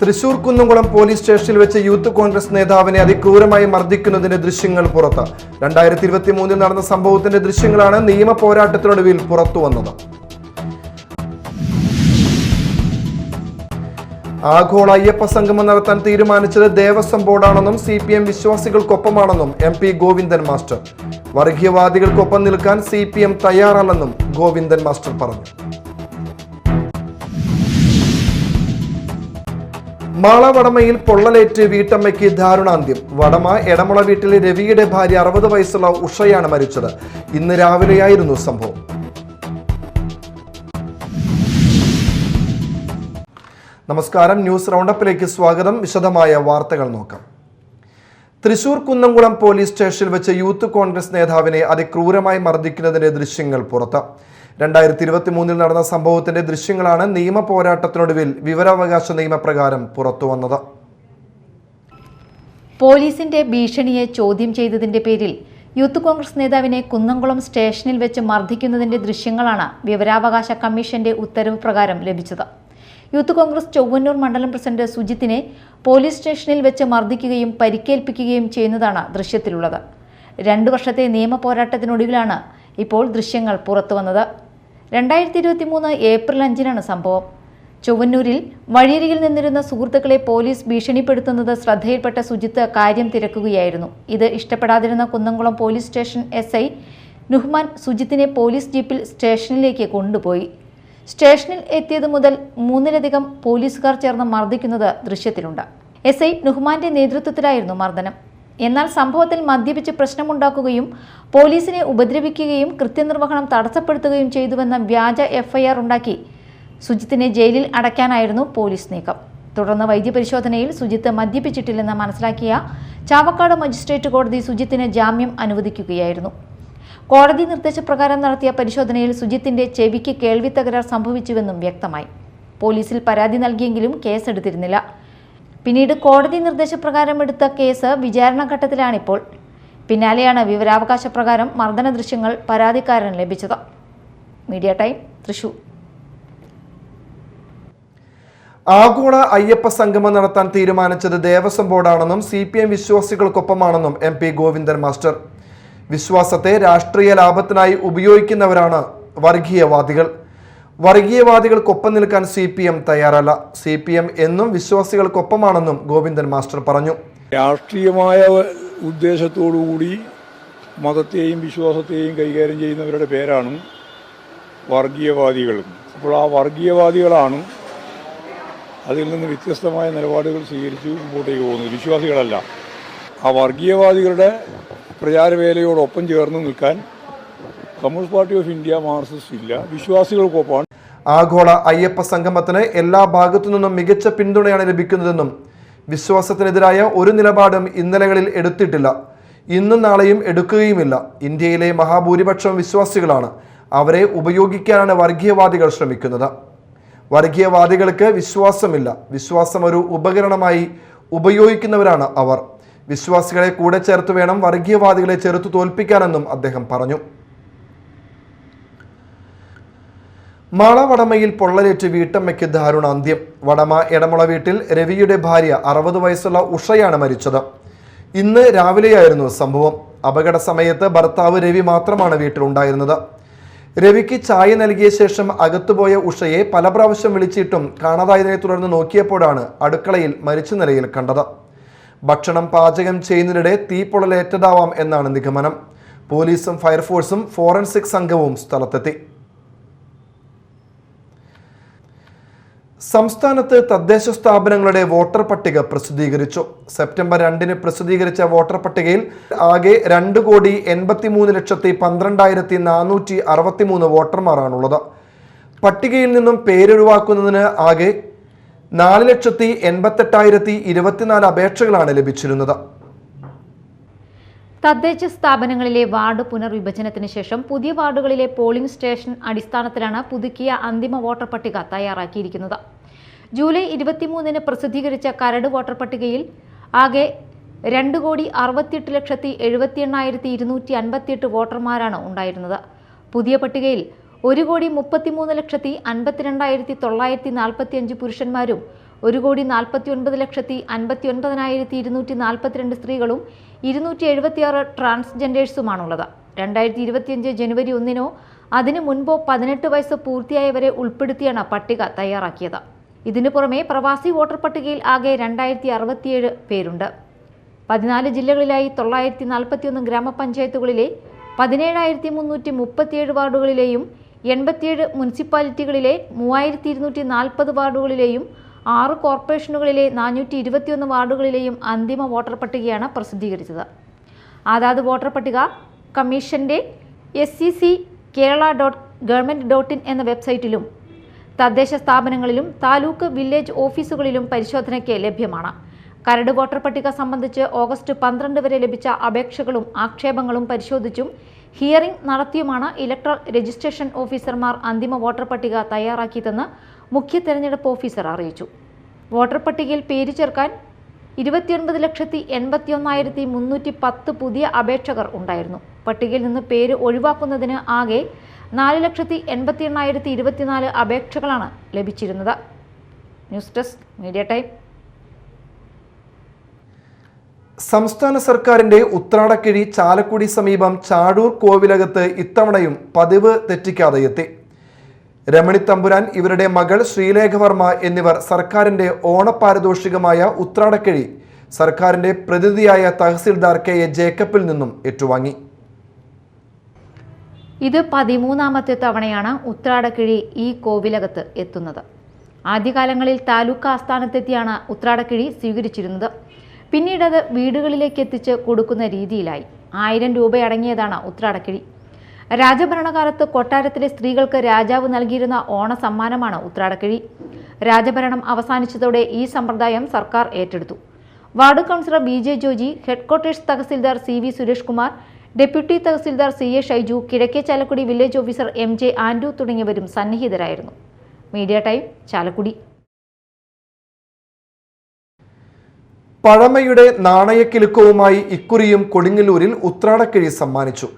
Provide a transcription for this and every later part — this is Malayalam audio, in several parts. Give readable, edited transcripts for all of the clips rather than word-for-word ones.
തൃശൂർ കുന്നംകുളം പോലീസ് സ്റ്റേഷനിൽ വെച്ച് യൂത്ത് കോൺഗ്രസ് നേതാവിനെ അതിക്രൂരമായി മർദ്ദിക്കുന്നതിന്റെ ദൃശ്യങ്ങൾ പുറത്ത്. 2023 നടന്ന സംഭവത്തിന്റെ ദൃശ്യങ്ങളാണ് നിയമ പോരാട്ടത്തിനൊടുവിൽ പുറത്തുവന്നത്. ആഗോള അയ്യപ്പ സംഗമം നടത്താൻ തീരുമാനിച്ചത് ദേവസ്വം ബോർഡാണെന്നും CPM വിശ്വാസികൾക്കൊപ്പമാണെന്നും MP ഗോവിന്ദൻ മാസ്റ്റർ. വർഗീയവാദികൾക്കൊപ്പം നിൽക്കാൻ CPM തയ്യാറല്ലെന്നും ഗോവിന്ദൻ മാസ്റ്റർ പറഞ്ഞു. മാള വടമയിൽ പൊള്ളലേറ്റ് വീട്ടമ്മയ്ക്ക് ദാരുണാന്ത്യം. വടമ എടമുള വീട്ടിലെ രവിയുടെ ഭാര്യ 60 വയസ്സുള്ള ഉഷയാണ് മരിച്ചത്. ഇന്ന് രാവിലെയായിരുന്നു സംഭവം. നമസ്കാരം, ന്യൂസ് റൗണ്ടപ്പിലേക്ക് സ്വാഗതം. വിശദമായ വാർത്തകൾ നോക്കാം. തൃശൂർ കുന്നംകുളം പോലീസ് സ്റ്റേഷനിൽ വെച്ച് യൂത്ത് കോൺഗ്രസ് നേതാവിനെ അതിക്രൂരമായി മർദ്ദിക്കുന്നതിന്റെ ദൃശ്യങ്ങൾ പുറത്ത്. 2023 നടന്ന സംഭവത്തിന്റെ ദൃശ്യങ്ങളാണ് നിയമ പോരാട്ടത്തിനൊടുവിൽ വിവരാവകാശ നിയമപ്രകാരം പുറത്തുവന്നത്. പോലീസിന്റെ ഭീഷണിയെ ചോദ്യം ചെയ്തതിന്റെ പേരിൽ യൂത്ത് കോൺഗ്രസ് നേതാവിനെ കുന്നംകുളം സ്റ്റേഷനിൽ വെച്ച് മർദ്ദിക്കുന്നതിന്റെ ദൃശ്യങ്ങളാണ് വിവരാവകാശ കമ്മീഷന്റെ ഉത്തരവ് പ്രകാരം ലഭിച്ചത്. യൂത്ത് കോൺഗ്രസ് ചൊവ്വന്നൂർ മണ്ഡലം പ്രസിഡന്റ് സുജിത്തിനെ പോലീസ് സ്റ്റേഷനിൽ വെച്ച് മർദ്ദിക്കുകയും പരിക്കേൽപ്പിക്കുകയും ചെയ്യുന്നതാണ് ദൃശ്യത്തിലുള്ളത്. 2 വർഷത്തെ നിയമ പോരാട്ടത്തിനൊടുവിലാണ് ഇപ്പോൾ ദൃശ്യങ്ങൾ പുറത്തുവന്നത്. 2023 ഏപ്രിൽ 5-നാണ് സംഭവം. ചൊവ്വന്നൂരിൽ വഴിയരികിൽ നിന്നിരുന്ന സുഹൃത്തുക്കളെ പോലീസ് ഭീഷണിപ്പെടുത്തുന്നത് ശ്രദ്ധയിൽപ്പെട്ട സുജിത്ത് കാര്യം തിരക്കുകയായിരുന്നു. ഇത് ഇഷ്ടപ്പെടാതിരുന്ന Kunnamkulam police station SI Nuhman സുജിത്തിനെ പോലീസ് ജീപ്പിൽ സ്റ്റേഷനിലേക്ക് കൊണ്ടുപോയി. സ്റ്റേഷനിൽ എത്തിയതു മുതൽ 3-ലധികം പോലീസുകാർ ചേർന്ന് മർദ്ദിക്കുന്നത് ദൃശ്യത്തിലുണ്ട്. SI നുഹ്മാന്റെ നേതൃത്വത്തിലായിരുന്നു മർദ്ദനം. എന്നാൽ സംഭവത്തിൽ മദ്യപിച്ച് പ്രശ്നമുണ്ടാക്കുകയും പോലീസിനെ ഉപദ്രവിക്കുകയും കൃത്യനിർവഹണം തടസ്സപ്പെടുത്തുകയും ചെയ്തുവെന്ന വ്യാജ FIR ഉണ്ടാക്കി സുജിത്തിനെ ജയിലിൽ അടയ്ക്കാനായിരുന്നു പോലീസ് നീക്കം. തുടർന്ന് വൈദ്യപരിശോധനയിൽ സുജിത്ത് മദ്യപിച്ചിട്ടില്ലെന്ന് മനസ്സിലാക്കിയ ചാവക്കാട് മജിസ്ട്രേറ്റ് കോടതി സുജിത്തിന് ജാമ്യം അനുവദിക്കുകയായിരുന്നു. കോടതി നിർദ്ദേശപ്രകാരം നടത്തിയ പരിശോധനയിൽ സുജിത്തിന്റെ ചെവിക്ക് കേൾവി തകരാർ സംഭവിച്ചുവെന്നും വ്യക്തമായി. പോലീസിൽ പരാതി നൽകിയെങ്കിലും കേസെടുത്തിരുന്നില്ല. പിന്നീട് കോടതി നിർദ്ദേശപ്രകാരം എടുത്ത കേസ് വിചാരണഘട്ടത്തിലാണിപ്പോൾ. പിന്നാലെയാണ് വിവരാവകാശ പ്രകാരം മർദ്ദന ദൃശ്യങ്ങൾ പരാതിക്കാരന് ലഭിച്ചത്. Media time, Thrissur. ആഗോള അയ്യപ്പ സംഗമം നടത്താൻ തീരുമാനിച്ചത് ദേവസ്വം ബോർഡാണെന്നും CPM വിശ്വാസികൾക്കൊപ്പമാണെന്നും MP ഗോവിന്ദൻ മാസ്റ്റർ. വിശ്വാസത്തെ രാഷ്ട്രീയ ലാഭത്തിനായി ഉപയോഗിക്കുന്നവരാണ് വർഗീയവാദികൾ. വർഗീയവാദികൾക്കൊപ്പം നിൽക്കാൻ CPM തയ്യാറല്ല. CPM എന്നും വിശ്വാസികൾക്കൊപ്പമാണെന്നും ഗോവിന്ദൻ മാസ്റ്റർ പറഞ്ഞു. രാഷ്ട്രീയമായ ഉദ്ദേശത്തോടുകൂടി മതത്തെയും വിശ്വാസത്തെയും കൈകാര്യം ചെയ്യുന്നവരുടെ പേരാണ് വർഗീയവാദികൾ. അപ്പോൾ ആ വർഗീയവാദികളാണ് അതിൽ നിന്ന് വ്യത്യസ്തമായ നിലപാടുകൾ സ്വീകരിച്ച് മുമ്പോട്ടേക്ക് പോകുന്നത്, വിശ്വാസികളല്ല. ആ വർഗീയവാദികളുടെ പ്രചാരവേലയോടൊപ്പം ചേർന്ന് നിൽക്കാൻ communist party of India, Marxist ഇല്ല, വിശ്വാസികൾക്കൊപ്പമാണ്. ആഗോള അയ്യപ്പ സംഗമത്തിന് എല്ലാ ഭാഗത്തു നിന്നും മികച്ച പിന്തുണയാണ് ലഭിക്കുന്നതെന്നും വിശ്വാസത്തിനെതിരായ ഒരു നിലപാടും ഇന്നലകളിൽ എടുത്തിട്ടില്ല, ഇന്നും നാളെയും എടുക്കുകയുമില്ല. ഇന്ത്യയിലെ മഹാഭൂരിപക്ഷം വിശ്വാസികളാണ്. അവരെ ഉപയോഗിക്കാനാണ് വർഗീയവാദികൾ ശ്രമിക്കുന്നത്. വർഗീയവാദികൾക്ക് വിശ്വാസമില്ല. വിശ്വാസം ഒരു ഉപകരണമായി ഉപയോഗിക്കുന്നവരാണ് അവർ. വിശ്വാസികളെ കൂടെ ചേർത്ത് വേണം വർഗീയവാദികളെ ചെറുത്തു തോൽപ്പിക്കാനെന്നും അദ്ദേഹം പറഞ്ഞു. മാള വടമയിൽ പൊള്ളലേറ്റ് വീട്ടമ്മയ്ക്ക് ദാരുണാന്ത്യം. വടമ എടമുള വീട്ടിൽ രവിയുടെ ഭാര്യ 60 വയസ്സുള്ള ഉഷയാണ് മരിച്ചത്. ഇന്ന് രാവിലെയായിരുന്നു സംഭവം. അപകട സമയത്ത് ഭർത്താവ് രവി മാത്രമാണ് വീട്ടിലുണ്ടായിരുന്നത്. രവിക്ക് ചായ നൽകിയ ശേഷം അകത്തുപോയ ഉഷയെ പല പ്രാവശ്യം വിളിച്ചിട്ടും കാണാതായതിനെ തുടർന്ന് നോക്കിയപ്പോഴാണ് അടുക്കളയിൽ മരിച്ച നിലയിൽ കണ്ടത്. ഭക്ഷണം പാചകം ചെയ്യുന്നതിനിടെ തീപ്പൊള്ളലേറ്റതാവാം എന്നാണ് നിഗമനം. പോലീസും ഫയർഫോഴ്സും ഫോറൻസിക് സംഘവും സ്ഥലത്തെത്തി. സംസ്ഥാനത്ത് തദ്ദേശ സ്ഥാപനങ്ങളുടെ വോട്ടർ പട്ടിക പ്രസിദ്ധീകരിച്ചു. സെപ്റ്റംബർ 2-ന് പ്രസിദ്ധീകരിച്ച വോട്ടർ പട്ടികയിൽ ആകെ 2,83,12,463 വോട്ടർമാരാണുള്ളത്. പട്ടികയിൽ നിന്നും പേരൊഴിവാക്കുന്നതിന് ആകെ 4,88,024 അപേക്ഷകളാണ് ലഭിച്ചിരുന്നത്. തദ്ദേശ സ്ഥാപനങ്ങളിലെ വാർഡ് പുനർവിഭജനത്തിന് ശേഷം പുതിയ വാർഡുകളിലെ പോളിംഗ് സ്റ്റേഷൻ അടിസ്ഥാനത്തിലാണ് പുതുക്കിയ അന്തിമ വോട്ടർ പട്ടിക തയ്യാറാക്കിയിരിക്കുന്നത്. ജൂലൈ 23-ന് പ്രസിദ്ധീകരിച്ച കരട് വോട്ടർ പട്ടികയിൽ ആകെ 2,68,78,258 വോട്ടർമാരാണ് ഉണ്ടായിരുന്നത്. പുതിയ പട്ടികയിൽ 1,33,52,945 പുരുഷന്മാരും 1,49,59,242 സ്ത്രീകളും 276 ട്രാൻസ്ജെൻഡേഴ്സുമാണുള്ളത്. 2025 ജനുവരി 1 അതിനു മുൻപോ 18 വയസ്സ് പൂർത്തിയായവരെ ഉൾപ്പെടുത്തിയാണ് പട്ടിക തയ്യാറാക്കിയത്. ഇതിനു പുറമെ പ്രവാസി വോട്ടർ പട്ടികയിൽ ആകെ 2067 പേരുണ്ട്. 14 ജില്ലകളിലായി 941 ഗ്രാമപഞ്ചായത്തുകളിലെ 17,337 വാർഡുകളിലെയും 87 മുനിസിപ്പാലിറ്റികളിലെ 3,240 വാർഡുകളിലെയും 6 കോർപ്പറേഷനുകളിലെ 421 വാർഡുകളിലെയും അന്തിമ വോട്ടർ പട്ടികയാണ് പ്രസിദ്ധീകരിച്ചത്. അതാത് വോട്ടർ പട്ടിക കമ്മീഷന്റെ scc.kerala.government.in എന്ന വെബ്സൈറ്റിലും തദ്ദേശ സ്ഥാപനങ്ങളിലും താലൂക്ക് വില്ലേജ് ഓഫീസുകളിലും പരിശോധനയ്ക്ക് ലഭ്യമാണ്. കരട് വോട്ടർ പട്ടിക സംബന്ധിച്ച് ഓഗസ്റ്റ് 12 വരെ ലഭിച്ച അപേക്ഷകളും ആക്ഷേപങ്ങളും പരിശോധിച്ചും ഹിയറിംഗ് നടത്തിയുമാണ് ഇലക്ടറൽ രജിസ്ട്രേഷൻ ഓഫീസർമാർ അന്തിമ വോട്ടർ പട്ടിക തയ്യാറാക്കിയതെന്ന് മുഖ്യ തെരഞ്ഞെടുപ്പ് ഓഫീസർ അറിയിച്ചു. വോട്ടർ പട്ടികയിൽ പേര് ചേർക്കാൻ 29,81,310 പുതിയ അപേക്ഷകർ ഉണ്ടായിരുന്നു. പട്ടികയിൽ നിന്ന് പേര് ഒഴിവാക്കുന്നതിന് ആകെ 4,88,024 അപേക്ഷകളാണ് ലഭിച്ചിരുന്നത്. News desk media time. സംസ്ഥാന സർക്കാരിന്റെ ഉത്രാടക്കിഴി ചാലക്കുടി സമീപം ചാഴൂർ കോവിലകത്ത് ഇത്തവണയും പതിവ് തെറ്റിക്കാതെ എത്തി. രമണി തമ്പുരാൻ, ഇവരുടെ മകൾ ശ്രീലേഖവർമ്മ എന്നിവർ സർക്കാരിന്റെ ഓണപാരിതോഷികമായ ഉത്രാടക്കിഴി സർക്കാരിന്റെ പ്രതിനിധിയായ തഹസിൽദാർ കെ എ ജേക്കബിൽ നിന്നും ഏറ്റുവാങ്ങി. ഇത് 13ാമത്തെ തവണയാണ് ഉത്രാടക്കിഴി ഈ കോവിലകത്ത് എത്തുന്നത്. ആദ്യകാലങ്ങളിൽ താലൂക്ക് ആസ്ഥാനത്തെത്തിയാണ് ഉത്രാടക്കിഴി സ്വീകരിച്ചിരുന്നത്. പിന്നീട് അത് വീടുകളിലേക്ക് എത്തിച്ച് കൊടുക്കുന്ന രീതിയിലായി. 1000 രൂപയടങ്ങിയതാണ് ഉത്രാടക്കിഴി. രാജഭരണകാലത്ത് കൊട്ടാരത്തിലെ സ്ത്രീകൾക്ക് രാജാവ് നൽകിയിരുന്ന ഓണ സമ്മാനമാണ് ഉത്രാടക്കിഴി. രാജഭരണം അവസാനിച്ചതോടെ ഈ സമ്പ്രദായം സർക്കാർ ഏറ്റെടുത്തു. Ward councillor BJ Joji, headquarters tahsildar CV Suresh Kumar, deputy tahsildar CA Shaiju, കിഴക്കേ Chalakudy village officer MJ Andrew തുടങ്ങിയവരും സന്നിഹിതരായിരുന്നു. Media time, Chalakudy. പഴമയുടെ നാണയക്കിലുക്കവുമായി ഇക്കുറിയും കൊടുങ്ങല്ലൂരിൽ ഉത്രാടക്കിഴി സമ്മാനിച്ചു.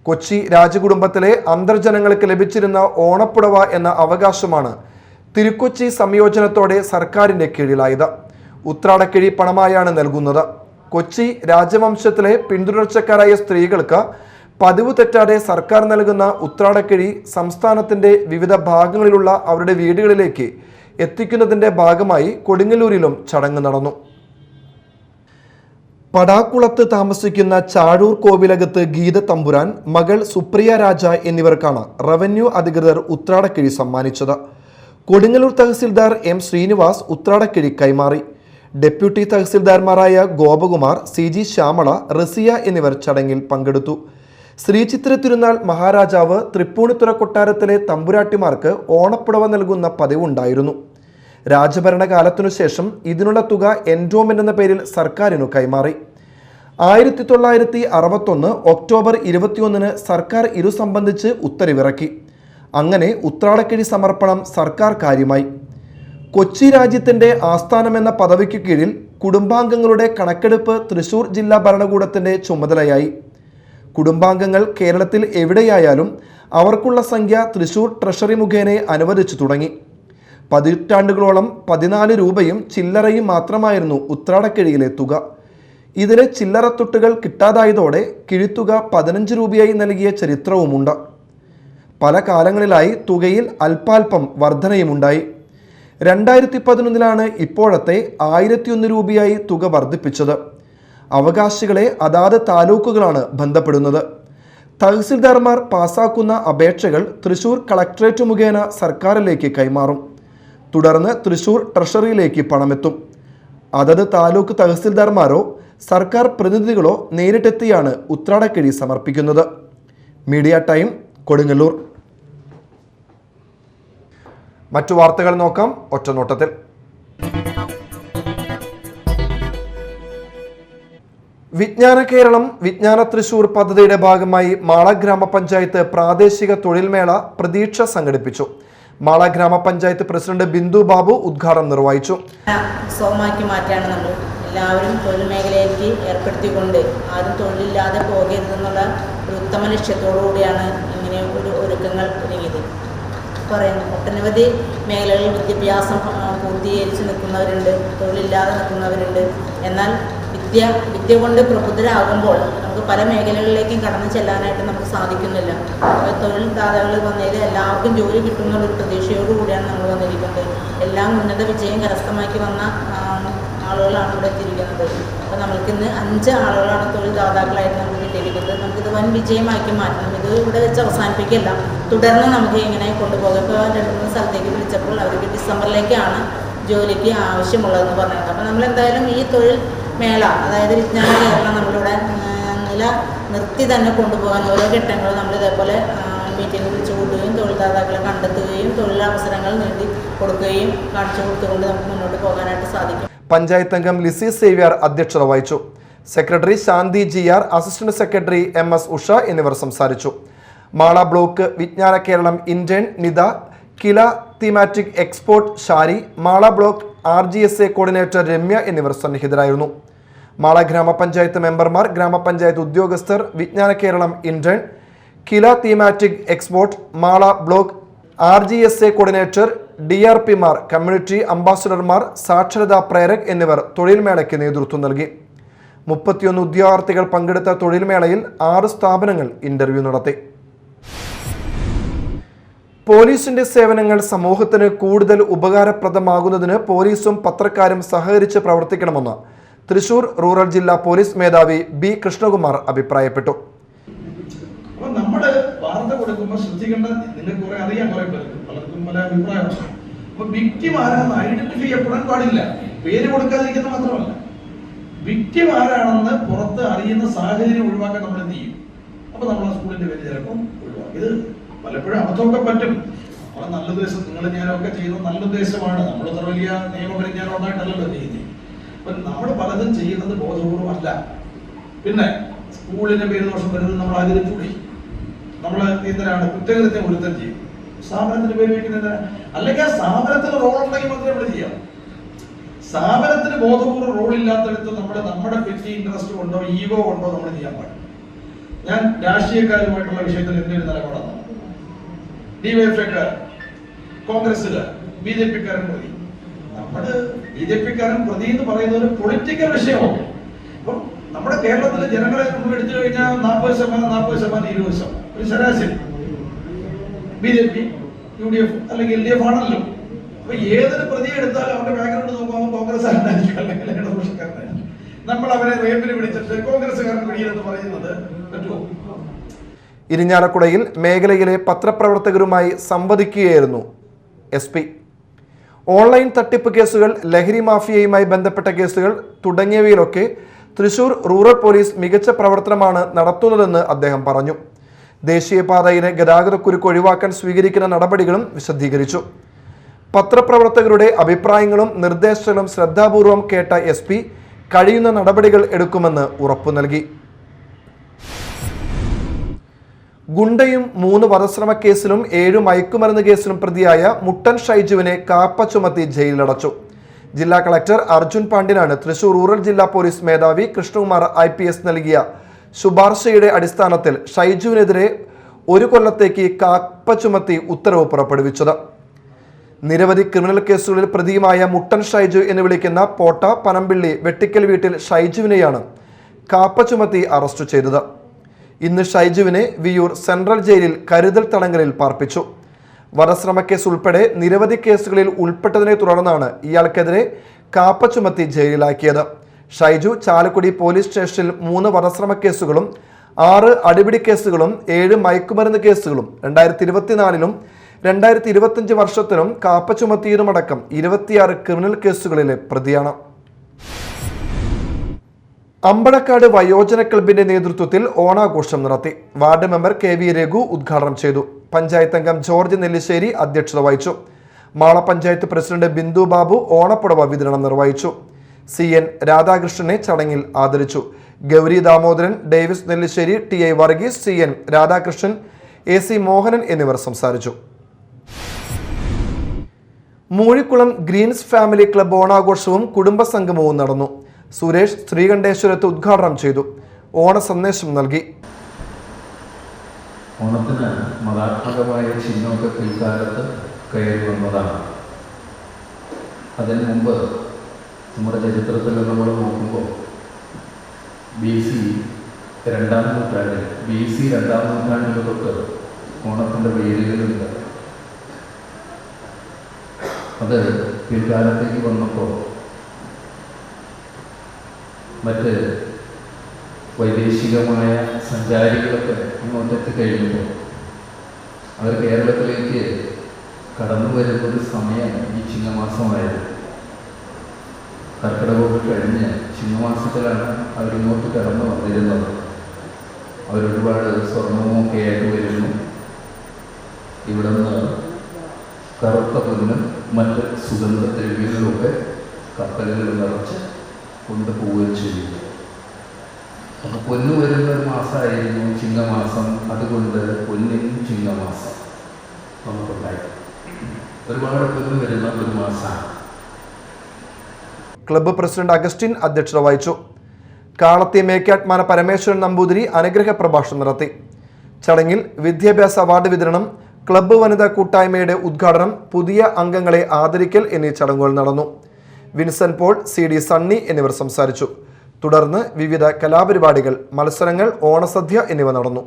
കൊച്ചി രാജകുടുംബത്തിലെ അന്തർജനങ്ങൾക്ക് ലഭിച്ചിരുന്ന ഓണപ്പുടവ എന്ന അവകാശമാണ് തിരുക്കൊച്ചി സംയോജനത്തോടെ സർക്കാരിന്റെ കീഴിലായത്. ഉത്രാടക്കിഴി പണമായാണ് നൽകുന്നത്. കൊച്ചി രാജവംശത്തിലെ പിന്തുടർച്ചക്കാരായ സ്ത്രീകൾക്ക് പതിവ് തെറ്റാതെ സർക്കാർ നൽകുന്ന ഉത്രാടക്കിഴി സംസ്ഥാനത്തിന്റെ വിവിധ ഭാഗങ്ങളിലുള്ള അവരുടെ വീടുകളിലേക്ക് എത്തിക്കുന്നതിന്റെ ഭാഗമായി കൊടുങ്ങല്ലൂരിലും ചടങ്ങ് നടന്നു. പടാക്കുളത്ത് താമസിക്കുന്ന ചാഴൂർ കോവിലകത്ത് ഗീത തമ്പുരാൻ, മകൾ സുപ്രിയ രാജ എന്നിവർക്കാണ് റവന്യൂ അധികൃതർ ഉത്രാടക്കിഴി സമ്മാനിച്ചത്. കൊടുങ്ങല്ലൂർ തഹസിൽദാർ M ശ്രീനിവാസ് ഉത്രാടക്കിഴി കൈമാറി. ഡെപ്യൂട്ടി തഹസിൽദാർമാരായ ഗോപകുമാർ, CG ശ്യാമള, റസിയ എന്നിവർ ചടങ്ങിൽ പങ്കെടുത്തു. ശ്രീചിത്ര തിരുനാൾ മഹാരാജാവ് തൃപ്പൂണിത്തുറ കൊട്ടാരത്തിലെ തമ്പുരാട്ടിമാർക്ക് ഓണപ്പുടവ നൽകുന്ന പതിവുണ്ടായിരുന്നു. രാജഭരണകാലത്തിനു ശേഷം ഇതിനുള്ള തുക എൻഡോമെന്റ് എന്ന പേരിൽ സർക്കാരിനു കൈമാറി. 1961 ഒക്ടോബർ 21 സർക്കാർ ഇതു സംബന്ധിച്ച് ഉത്തരവിറക്കി. അങ്ങനെ ഉത്രാടക്കിഴി സമർപ്പണം സർക്കാർ കാര്യമായി. കൊച്ചി രാജ്യത്തിന്റെ ആസ്ഥാനമെന്ന പദവിക്ക് കീഴിൽ കുടുംബാംഗങ്ങളുടെ കണക്കെടുപ്പ് തൃശൂർ ജില്ലാ ഭരണകൂടത്തിന്റെ ചുമതലയായി. കുടുംബാംഗങ്ങൾ കേരളത്തിൽ എവിടെയായാലും അവർക്കുള്ള സംഖ്യ തൃശൂർ ട്രഷറി മുഖേന അനുവദിച്ചു തുടങ്ങി. പതിറ്റാണ്ടുകളോളം 14 രൂപയും ചില്ലറയും മാത്രമായിരുന്നു ഉത്രാടക്കിഴിയിലെ തുക. ഇതിലെ ചില്ലറത്തുട്ടുകൾ കിട്ടാതായതോടെ കിഴിത്തുക 15 രൂപയായി നൽകിയ ചരിത്രവുമുണ്ട്. പല കാലങ്ങളിലായി തുകയിൽ അല്പാൽപ്പം വർധനയുമുണ്ടായി. 2011 ഇപ്പോഴത്തെ 1001 രൂപയായി തുക വർദ്ധിപ്പിച്ചത്. അവകാശികളെ അതാത് താലൂക്കുകളാണ് ബന്ധപ്പെടുന്നത്. തഹസിൽദാർമാർ പാസാക്കുന്ന അപേക്ഷകൾ തൃശൂർ കളക്ടറേറ്റ് മുഖേന സർക്കാരിലേക്ക് കൈമാറും. തുടർന്ന് തൃശൂർ ട്രഷറിയിലേക്ക് പണമെത്തും. അതത് താലൂക്ക് തഹസിൽദാർമാരോ സർക്കാർ പ്രതിനിധികളോ നേരിട്ടെത്തിയാണ് ഉത്രാടക്കിഴി സമർപ്പിക്കുന്നത്. Media time, Kodungallur. മറ്റു വാർത്തകൾ നോക്കാം ഒറ്റനോട്ടത്തിൽ. വിജ്ഞാന കേരളം വിജ്ഞാന തൃശൂർ പദ്ധതിയുടെ ഭാഗമായി മാള ഗ്രാമപഞ്ചായത്ത് പ്രാദേശിക തൊഴിൽമേള പ്രതീക്ഷ സംഘടിപ്പിച്ചു. മാള ഗ്രാമപഞ്ചായത്ത് പ്രസിഡന്റ് ബിന്ദു ബാബു ഉദ്ഘാടനം നിർവഹിച്ചു. ഉത്സവമാക്കി മാറ്റാണ് നമ്മൾ എല്ലാവരും തൊഴിൽ മേഖലയിലേക്ക് ഏർപ്പെടുത്തിക്കൊണ്ട് ആരും തൊഴിലില്ലാതെ പോകരുതെന്നുള്ള ഒരു ഉത്തമ ലക്ഷ്യത്തോടു കൂടിയാണ് ഇങ്ങനെ ഒരു ഒരുക്കങ്ങൾ ഒരുങ്ങിയത്. പറയുന്നു. ഒട്ടനവധി മേഖലകളിൽ വിദ്യാഭ്യാസം പൂർത്തീകരിച്ച് നിൽക്കുന്നവരുണ്ട്, തൊഴിലില്ലാതെ നിൽക്കുന്നവരുണ്ട്. എന്നാൽ വിദ്യ കൊണ്ട് പ്രബുദ്ധരാകുമ്പോൾ നമുക്ക് പല മേഖലകളിലേക്കും കടന്നു ചെല്ലാനായിട്ട് നമുക്ക് സാധിക്കുന്നില്ല. തൊഴിൽ ദാതാക്കൾ വന്നതിൽ എല്ലാവർക്കും ജോലി കിട്ടുമെന്നുള്ളൊരു പ്രതീക്ഷയോടുകൂടിയാണ് നമ്മൾ വന്നിരിക്കുന്നത്. എല്ലാം ഉന്നത വിജയം കരസ്ഥമാക്കി വന്ന ആളുകളാണ് ഇവിടെ എത്തിയിരിക്കുന്നത്. അപ്പോൾ നമുക്കിന്ന് 5 ആളുകളാണ് തൊഴിൽ ദാതാക്കളായിട്ട് നമുക്ക് കിട്ടിയിരിക്കുന്നത്. നമുക്കിത് വൻ വിജയമാക്കി മാറ്റണം. ഇത് ഇവിടെ വെച്ച് അവസാനിപ്പിക്കില്ല, തുടർന്ന് നമുക്ക് ഇങ്ങനെ കൊണ്ടുപോകാം. ഇപ്പോൾ 2-3 സ്ഥലത്തേക്ക് വിളിച്ചപ്പോൾ അവർക്ക് ഡിസംബറിലേക്കാണ് ജോലിക്ക് ആവശ്യമുള്ളതെന്ന് പറഞ്ഞത്. അപ്പോൾ നമ്മളെന്തായാലും ഈ തൊഴിൽ മേള, അതായത് വിജ്ഞാന കേരളം, നമ്മളിവിടെ നിർത്തി തന്നെ കൊണ്ടുപോകാൻ ഓരോ ഘട്ടങ്ങളും നമ്മൾ ഇതേപോലെ മീറ്റിംഗ് വിളിച്ചു കൂട്ടുകയും തൊഴിൽദാതാക്കളെ കണ്ടെത്തുകയും തൊഴിലവസരങ്ങൾ നേടി കൊടുക്കുകയും കാണിച്ചു കൊടുത്തുകൊണ്ട് നമുക്ക് മുന്നോട്ട് പോകാനായിട്ട് സാധിക്കും. പഞ്ചായത്ത് അംഗം ലിസി സേവ്യർ അധ്യക്ഷത വഹിച്ചു. Secretary Shanthi GR, assistant secretary MS Usha എന്നിവർ സംസാരിച്ചു. Mala block Vijnana Keralam intern Nitha, Kila thematic expert Shari, Mala block RGSA coordinator Ramya എന്നിവർ സന്നിഹിതരായിരുന്നു. മാള ഗ്രാമപഞ്ചായത്ത് മെമ്പർമാർ, ഗ്രാമപഞ്ചായത്ത് ഉദ്യോഗസ്ഥർ, Vijnana Keralam intern, Kila thematic expert, Mala block RGSA coordinator, DRPമാർ, കമ്മ്യൂണിറ്റി അംബാസഡർമാർ, സാക്ഷരതാ പ്രേരക് എന്നിവർ തൊഴിൽ മേളയ്ക്ക് നേതൃത്വം നൽകി. 31 ഉദ്യോഗാർത്ഥികൾ പങ്കെടുത്ത തൊഴിൽ മേളയിൽ 6 സ്ഥാപനങ്ങൾ ഇന്റർവ്യൂ നടത്തി. പോലീസിന്റെ സേവനങ്ങൾ സമൂഹത്തിന് കൂടുതൽ ഉപകാരപ്രദമാകുന്നതിന് പോലീസും പത്രക്കാരും സഹകരിച്ച് പ്രവർത്തിക്കണമെന്ന് തൃശൂർ റൂറൽ ജില്ലാ പോലീസ് മേധാവി B കൃഷ്ണകുമാർ അഭിപ്രായപ്പെട്ടു. അപ്പൊ നമ്മള് വാർത്ത കൊടുക്കുമ്പോൾ ശ്രദ്ധിക്കേണ്ട, നിങ്ങൾക്ക് കുറെ അറിയാൻ കുറെ പേർക്ക് പലർക്കും പല അഭിപ്രായമാണ്. അപ്പൊ വിക്ടിം ആരാണെന്ന് ഐഡന്റിഫൈ ചെയ്യപ്പെടാൻ പാടില്ല. പേര് കൊടുക്കാതിരിക്കുന്നത് മാത്രമല്ല, വിക്ടിം ആരാണെന്ന് പുറത്ത് അറിയുന്ന സാഹചര്യം ഒഴിവാക്കാൻ നമ്മൾ എന്ത് ചെയ്യും? അപ്പൊ നമ്മൾ ആ സ്കൂളിന്റെ പേര് ചിലപ്പം ഒഴിവാക്കും. ഇത് പലപ്പോഴും അബദ്ധമൊക്കെ പറ്റും. നമ്മളെ നല്ല ഉദ്ദേശം, നിങ്ങൾ ഞാനൊക്കെ ചെയ്യുന്നത് നല്ല ഉദ്ദേശമാണ്. നമ്മൾ അത്ര വലിയ നിയമപരിജ്ഞാനം ഉണ്ടായിട്ടല്ലല്ലോ ചെയ്യുന്നത്. അപ്പൊ നമ്മൾ പലതും ചെയ്യുന്നത് ബോധപൂർവമല്ല. പിന്നെ സ്കൂളിന്റെ പേര് ദോഷം വരുന്നത് നമ്മൾ ആചരിച്ചുകൂടി. നമ്മൾ എന്തിനാണ് കുറ്റകൃത്യം ഒരുത്തം ചെയ്യും, സ്ഥാപനത്തിന്റെ പേര് വയ്ക്കുന്നത്? അല്ലെങ്കിൽ ആ സ്ഥാപനത്തിന് റോൾ ഉണ്ടെങ്കിൽ മാത്രമേ നമ്മൾ ചെയ്യാം. സ്ഥാപനത്തിന് ബോധപൂർവ്വം റോൾ ഇല്ലാത്തടത്ത് നമ്മുടെ പെറ്റി ഇൻട്രസ്റ്റ് കൊണ്ടോ ഈഗോ കൊണ്ടോ നമ്മൾ ചെയ്യാൻ പാടില്ല. ഞാൻ രാഷ്ട്രീയക്കാരുമായിട്ടുള്ള വിഷയത്തിൽ എന്റെ ഒരു നിലപാടാണ്. DYFIക്കാർ, കോൺഗ്രസ്സുകാർ, BJPക്കാരൻ പ്രതി. നമ്മുടെ BJPക്കാരൻ പ്രതി എന്ന് പറയുന്നത് ഒരു പൊളിറ്റിക്കൽ വിഷയമാണ്. അപ്പം നമ്മുടെ കേരളത്തിലെ ജനങ്ങളെ നമ്മൾ എടുത്തു കഴിഞ്ഞാൽ 40%, 20% ഒരു ശരാശരി BJP, UDF അല്ലെങ്കിൽ LDF ആണല്ലോ. അപ്പൊ ഏതൊരു പ്രതി എടുത്താലും അവരുടെ ബാക്ക്ഗ്രൗണ്ട് നോക്കുമ്പോൾ കോൺഗ്രസ്സുകാരനായിരിക്കും അല്ലെങ്കിൽ ഇടതുപക്ഷക്കാരനായിരിക്കും. നമ്മൾ അവരെ റേപ്പിന് പിടിച്ചിട്ട് കോൺഗ്രസ്സുകാരൻ പിടിയിലെന്ന് പറയുന്നത് പറ്റുമോ? ഇരിഞ്ഞാലക്കുടയിൽ മേഖലയിലെ പത്രപ്രവർത്തകരുമായി സംവദിക്കുകയായിരുന്നു SP. ഓൺലൈൻ തട്ടിപ്പ് കേസുകൾ, ലഹരി മാഫിയയുമായി ബന്ധപ്പെട്ട കേസുകൾ തുടങ്ങിയവയിലൊക്കെ തൃശൂർ റൂറൽ പോലീസ് മികച്ച പ്രവർത്തനമാണ് നടത്തുന്നതെന്ന് അദ്ദേഹം പറഞ്ഞു. ദേശീയപാതയിലെ ഗതാഗതക്കുരുക്ക് ഒഴിവാക്കാൻ സ്വീകരിക്കുന്ന നടപടികളും വിശദീകരിച്ചു. പത്രപ്രവർത്തകരുടെ അഭിപ്രായങ്ങളും നിർദ്ദേശങ്ങളും ശ്രദ്ധാപൂർവം കേട്ട SP കഴിയുന്ന നടപടികൾ എടുക്കുമെന്ന് ഉറപ്പു നൽകി. ഗുണ്ടയും 3 വധശ്രമ കേസിലും 7 മയക്കുമരുന്ന് കേസിലും പ്രതിയായ മുട്ടൻ ഷൈജുവിനെ കാപ്പ ചുമത്തി ജയിലിലടച്ചു. ജില്ലാ കളക്ടർ അർജുൻ പാണ്ഡ്യനാണ് തൃശൂർ റൂറൽ ജില്ലാ പോലീസ് മേധാവി കൃഷ്ണകുമാർ IPS നൽകിയ ശുപാർശയുടെ അടിസ്ഥാനത്തിൽ ഷൈജുവിനെതിരെ 1 കൊല്ലത്തേക്ക് കാപ്പ ചുമത്തി ഉത്തരവ് പുറപ്പെടുവിച്ചത്. നിരവധി ക്രിമിനൽ കേസുകളിൽ പ്രതിയുമായ മുട്ടൻ ഷൈജു എന്ന് വിളിക്കുന്ന പോട്ട പനമ്പിള്ളി വെട്ടിക്കൽ വീട്ടിൽ ഷൈജുവിനെയാണ് കാപ്പ ചുമത്തി അറസ്റ്റ് ചെയ്തത്. ഇന്ന് ഷൈജുവിനെ വിയൂർ സെൻട്രൽ ജയിലിൽ കരുതൽ തടങ്കലിൽ പാർപ്പിച്ചു. വധശ്രമക്കേസ് ഉൾപ്പെടെ നിരവധി കേസുകളിൽ ഉൾപ്പെട്ടതിനെ തുടർന്നാണ് ഇയാൾക്കെതിരെ കാപ്പ ചുമത്തി ജയിലിലാക്കിയത്. ഷൈജു ചാലക്കുടി പോലീസ് സ്റ്റേഷനിൽ 3 വധശ്രമ കേസുകളും 6 അടിപിടി കേസുകളും 7 മയക്കുമരുന്ന് കേസുകളും 2024 2025 വർഷത്തിലും കാപ്പ ചുമത്തിയതുമടക്കം 26 ക്രിമിനൽ കേസുകളിലെ പ്രതിയാണ്. അമ്പലക്കാട് വയോജന ക്ലബിന്റെ നേതൃത്വത്തിൽ ഓണാഘോഷം നടത്തി. വാർഡ് മെമ്പർ KV രഘു ഉദ്ഘാടനം ചെയ്തു. പഞ്ചായത്ത് അംഗം ജോർജ് നെല്ലിശ്ശേരി അധ്യക്ഷത വഹിച്ചു. മാള പഞ്ചായത്ത് പ്രസിഡന്റ് ബിന്ദു ബാബു ഓണപ്പുടവ വിതരണം നിർവഹിച്ചു. CN രാധാകൃഷ്ണനെ ചടങ്ങിൽ ആദരിച്ചു. Gauri Damodaran, Davis Nellissery, TI Varghese, CN Radhakrishnan, AC Mohanan എന്നിവർ സംസാരിച്ചു. മൂഴിക്കുളം ഗ്രീൻസ് ഫാമിലി ക്ലബ് ഓണാഘോഷവും കുടുംബസംഗമവും നടന്നു. സുരേഷ് ശ്രീകണ്ഠേശ്വരത്ത് ഉദ്ഘാടനം ചെയ്തു. ഓണ സന്ദേശം നൽകി. ഓണത്തിന് മതാത്മകമായ ചിഹ്നമൊക്കെ പിൽക്കാലത്ത് കയറി വന്നതാണ്. അതിന് മുമ്പ് നമ്മുടെ ചരിത്രത്തിൽ നമ്മൾ നോക്കുമ്പോൾ BC 2-ാം നൂറ്റാണ്ടിൽ തൊട്ട് ഓണത്തിൻ്റെ വേരുകളുണ്ട്. അത് പിൽക്കാലത്തേക്ക് വന്നപ്പോൾ മറ്റ് വൈദേശികമായ സഞ്ചാരികളൊക്കെ ഇങ്ങോട്ടെത്തി കഴിയുമ്പോൾ അവർ കേരളത്തിലേക്ക് കടന്നു വരുന്നൊരു സമയം ഈ ചിങ്ങമാസമായിരുന്നു. കർക്കിടകമൊക്കെ കഴിഞ്ഞ് ചിങ്ങമാസത്തിലാണ് അവരിങ്ങോട്ട് കടന്നു വന്നിരുന്നത്. അവരൊരുപാട് സ്വർണവുമൊക്കെ ആയിട്ട് വരുന്നു. ഇവിടെ നിന്ന് കറുത്ത പൊന്നും മറ്റ് സുഗന്ധദ്രവ്യങ്ങളുമൊക്കെ കപ്പലുകൾ നിറച്ച് കൊണ്ടുപോവുകയും ചെയ്യും. അപ്പോൾ പൊന്നു വരുന്ന ഒരു മാസമായിരുന്നു ചിങ്ങമാസം. അതുകൊണ്ട് പൊന്നിൻ ചിങ്ങമാസം നമുക്കുണ്ടായി. ഒരുപാട് പൊന്നു വരുന്ന ഒരു മാസമാണ്. ക്ലബ്ബ് പ്രസിഡന്റ് അഗസ്റ്റിൻ അധ്യക്ഷത വഹിച്ചു. കാളത്തി മേക്കാട്ട്മാന പരമേശ്വരൻ നമ്പൂതിരി അനുഗ്രഹ പ്രഭാഷണം നടത്തി. ചടങ്ങിൽ വിദ്യാഭ്യാസ അവാർഡ് വിതരണം, ക്ലബ്ബ് വനിതാ കൂട്ടായ്മയുടെ ഉദ്ഘാടനം, പുതിയ അംഗങ്ങളെ ആദരിക്കൽ എന്നീ ചടങ്ങുകൾ നടന്നു. വിൻസെന്റ് പോൾ, CD സണ്ണി എന്നിവർ സംസാരിച്ചു. തുടർന്ന് വിവിധ കലാപരിപാടികൾ, മത്സരങ്ങൾ, ഓണസദ്യ എന്നിവ നടന്നു.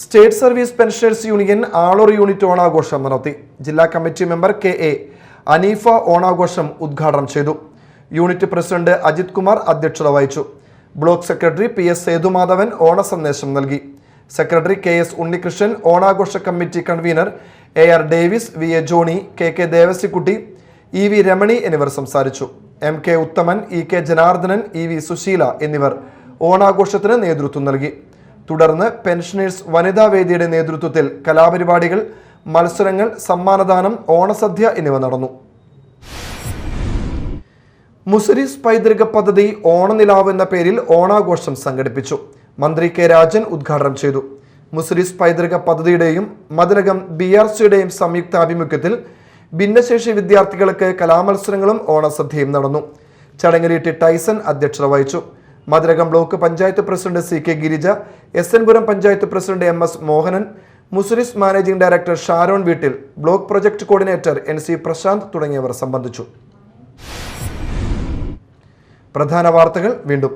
State service pensioners union Aloor unit ഓണാഘോഷം നടത്തി. ജില്ലാ കമ്മിറ്റി മെമ്പർ KA അനീഫ ഓണാഘോഷം ഉദ്ഘാടനം ചെയ്തു. യൂണിറ്റ് പ്രസിഡന്റ് അജിത് കുമാർ അധ്യക്ഷത വഹിച്ചു. ബ്ലോക്ക് സെക്രട്ടറി PS സേതുമാധവൻ ഓണസന്ദേശം നൽകി. സെക്രട്ടറി KS ഉണ്ണികൃഷ്ണൻ, ഓണാഘോഷ committee convener AR Davis, VA Johnny, KK Devasikutty, EV Ramani എന്നിവർ സംസാരിച്ചു. MK ഉത്തമൻ, EK ജനാർദ്ദനൻ, EV സുശീല എന്നിവർ ഓണാഘോഷത്തിന് നേതൃത്വം നൽകി. തുടർന്ന് പെൻഷനേഴ്സ് വനിതാ വേദിയുടെ നേതൃത്വത്തിൽ കലാപരിപാടികൾ, മത്സരങ്ങൾ, സമ്മാനദാനം, ഓണസദ്യ എന്നിവ നടന്നു. മുസിരിസ് പൈതൃക പദ്ധതി ഓണനിലാവ് എന്ന പേരിൽ ഓണാഘോഷം സംഘടിപ്പിച്ചു. മന്ത്രി K രാജൻ ഉദ്ഘാടനം ചെയ്തു. മുസിരിസ് പൈതൃക പദ്ധതിയുടെയും മതിലകം BRCയുടെയും സംയുക്താഭിമുഖ്യത്തിൽ ഭിന്നശേഷി വിദ്യാർത്ഥികൾക്ക് കലാമത്സരങ്ങളും ഓണസദ്യയും നടന്നു. ചടങ്ങിൽ ടി ടൈസൺ അധ്യക്ഷത വഹിച്ചു. Mathilakam block panchayat president CK Girija, SN Puram panchayat president MS Mohanan, Muziris managing director Sharon വീട്ടിൽ, block project coordinator NC Prashanth തുടങ്ങിയവർ സംബന്ധിച്ചു. പ്രധാന വാർത്തകൾ വീണ്ടും.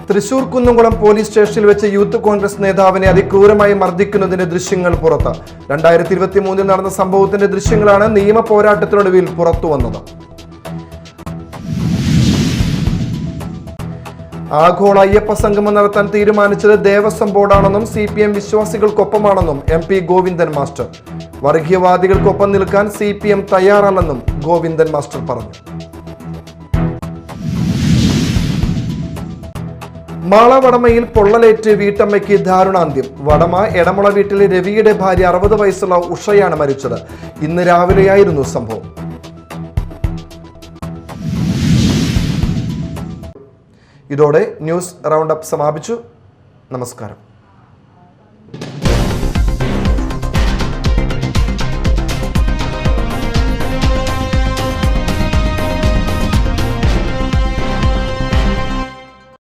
തൃശൂർ കുന്നംകുളം പോലീസ് സ്റ്റേഷനിൽ വെച്ച് യൂത്ത് കോൺഗ്രസ് നേതാവിനെ അതിക്രൂരമായി മർദ്ദിക്കുന്നതിന്റെ ദൃശ്യങ്ങൾ പുറത്ത്. 2023 നടന്ന സംഭവത്തിന്റെ ദൃശ്യങ്ങളാണ് നിയമ പോരാട്ടത്തിനൊടുവിൽ പുറത്തുവന്നത്. ആഗോള അയ്യപ്പ സംഗമം നടത്താൻ തീരുമാനിച്ചത് ദേവസ്വം ബോർഡാണെന്നും CPM വിശ്വാസികൾക്കൊപ്പമാണെന്നും MP ഗോവിന്ദൻ മാസ്റ്റർ. വർഗീയവാദികൾക്കൊപ്പം നിൽക്കാൻ CPM തയ്യാറല്ലെന്നും ഗോവിന്ദൻ മാസ്റ്റർ പറഞ്ഞു. മാള വടമയിൽ പൊള്ളലേറ്റ് വീട്ടമ്മയ്ക്ക് ദാരുണാന്ത്യം. വടമ എടമുള വീട്ടിലെ രവിയുടെ ഭാര്യ 60 വയസ്സുള്ള ഉഷയാണ് മരിച്ചത്. ഇന്ന് രാവിലെയായിരുന്നു സംഭവം. ഇതോടെ ന്യൂസ് റൗണ്ട് അപ്പ് സമാപിച്ചു. നമസ്കാരം.